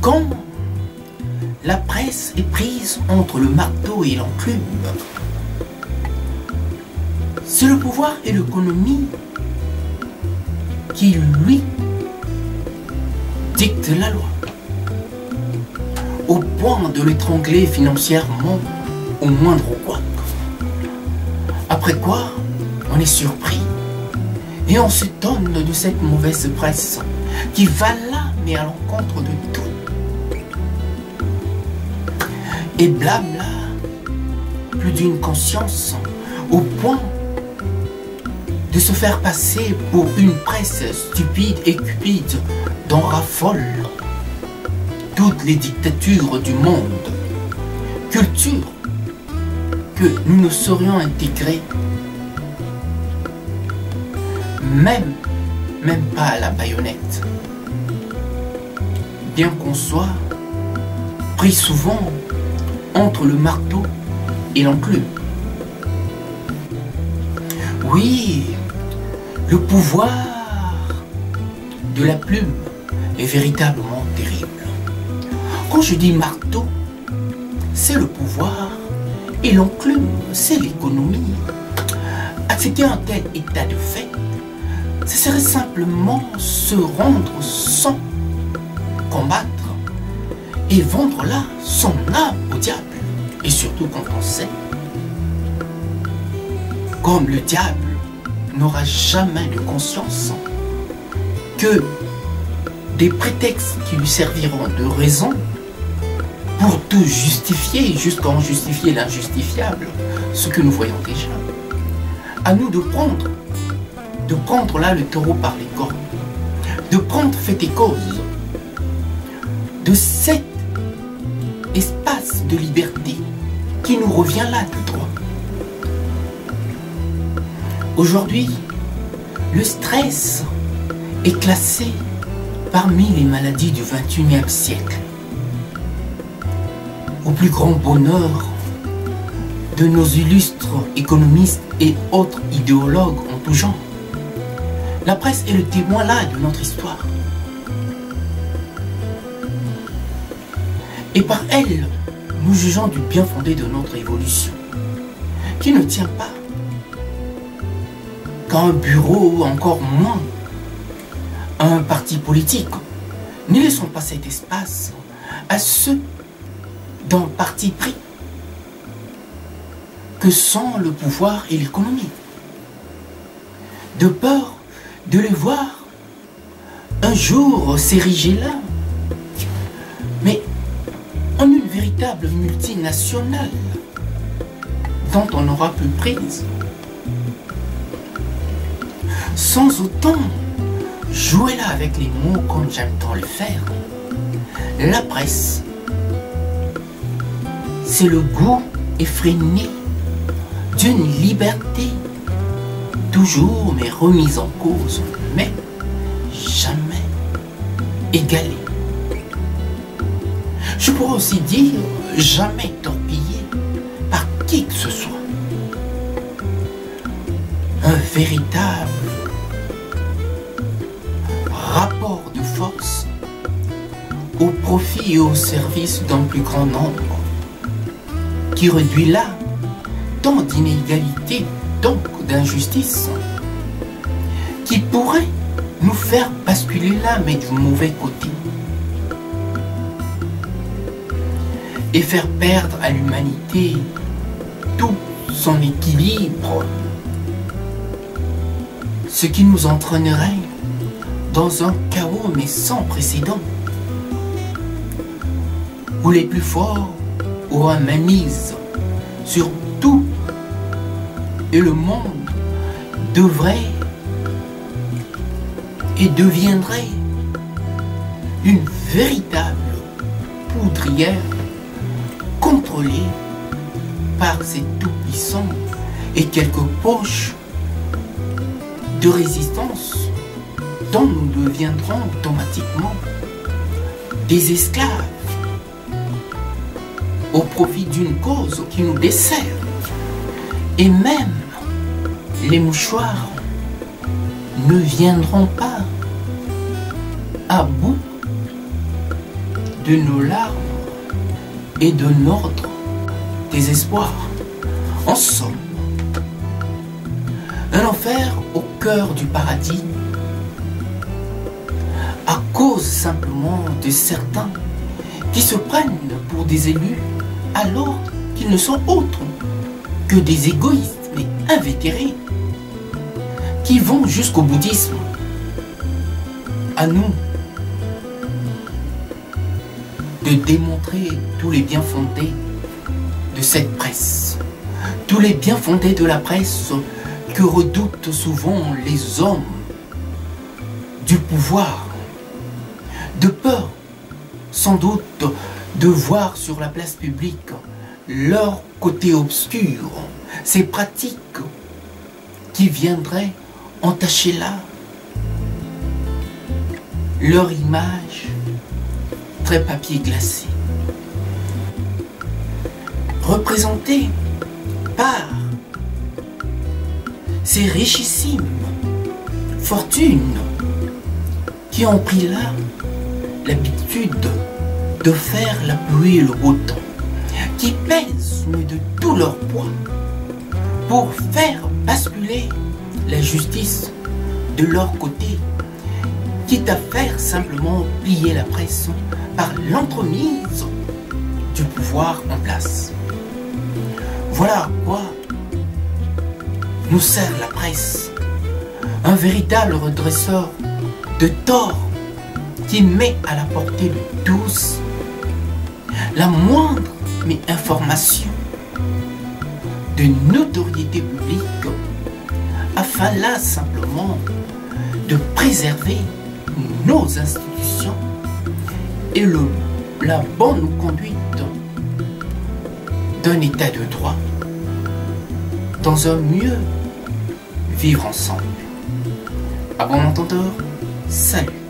Quand la presse est prise entre le marteau et l'enclume, c'est le pouvoir et l'économie qui, lui, dictent la loi, au point de l'étrangler financièrement au moindre couac. Après quoi, on est surpris et on s'étonne de cette mauvaise presse qui va là, mais à l'encontre de tout. Et blabla, plus d'une conscience, au point de se faire passer pour une presse stupide et cupide dont raffolent toutes les dictatures du monde. Culture que nous ne saurions intégrer, même pas à la baïonnette. Bien qu'on soit pris souvent entre le marteau et l'enclume. Oui, le pouvoir de la plume est véritablement terrible. Quand je dis marteau, c'est le pouvoir et l'enclume, c'est l'économie. Accepter un tel état de fait, ce serait simplement se rendre sans combattre et vendre là son âme au diable. Et surtout quand on sait, comme le diable n'aura jamais de conscience, que des prétextes qui lui serviront de raison pour tout justifier, jusqu'à en justifier l'injustifiable, ce que nous voyons déjà. À nous de prendre là le taureau par les cornes, de prendre fait et cause de cet espace de liberté qui nous revient là de droit. Aujourd'hui, le stress est classé parmi les maladies du XXIe siècle. Au plus grand bonheur de nos illustres économistes et autres idéologues en tout genre. La presse est le témoin là de notre histoire. Et par elle, nous jugeons du bien fondé de notre évolution, qui ne tient pas qu'à un bureau, encore moins à un parti politique. Ne laissons pas cet espace à ceux d'un parti pris que sont le pouvoir et l'économie, de peur de les voir un jour s'ériger là, mais en une véritable multinationale dont on n'aura plus prise, sans autant jouer là avec les mots comme j'aime tant le faire. La presse, c'est le goût effréné d'une liberté toujours mais remise en cause, mais jamais égalée. Je pourrais aussi dire jamais torpillée par qui que ce soit. Un véritable rapport de force au profit et au service d'un plus grand nombre, qui réduit là tant d'inégalités, donc d'injustice, qui pourrait nous faire basculer là, mais du mauvais côté, et faire perdre à l'humanité tout son équilibre, ce qui nous entraînerait dans un chaos mais sans précédent, où les plus forts auront mainmise sur tout et le monde devrait et deviendrait une véritable poudrière contrôlée par ces tout-puissants et quelques poches de résistance dont nous deviendrons automatiquement des esclaves au profit d'une cause qui nous dessert. Et même les mouchoirs ne viendront pas à bout de nos larmes et de notre désespoir. En somme, un enfer au cœur du paradis à cause simplement de certains qui se prennent pour des élus alors qu'ils ne sont autres que des égoïstes mais invétérés qui vont jusqu'au bouddhisme. À nous de démontrer tous les bien fondés de cette presse, tous les bien fondés de la presse que redoutent souvent les hommes du pouvoir, de peur sans doute de voir sur la place publique leur côté obscur, ces pratiques qui viendraient entacher là leur image très papier glacé, représentée par ces richissimes fortunes qui ont pris là l'habitude de faire la pluie et le beau temps, qui pèsent mais de tout leur poids pour faire basculer la justice de leur côté, quitte à faire simplement plier la presse par l'entremise du pouvoir en place. Voilà à quoi nous sert la presse, un véritable redresseur de tort qui met à la portée de tous la moindre mais information de notoriété publique afin là simplement de préserver nos institutions et la bonne conduite d'un état de droit dans un mieux vivre ensemble. À bon entendeur, salut.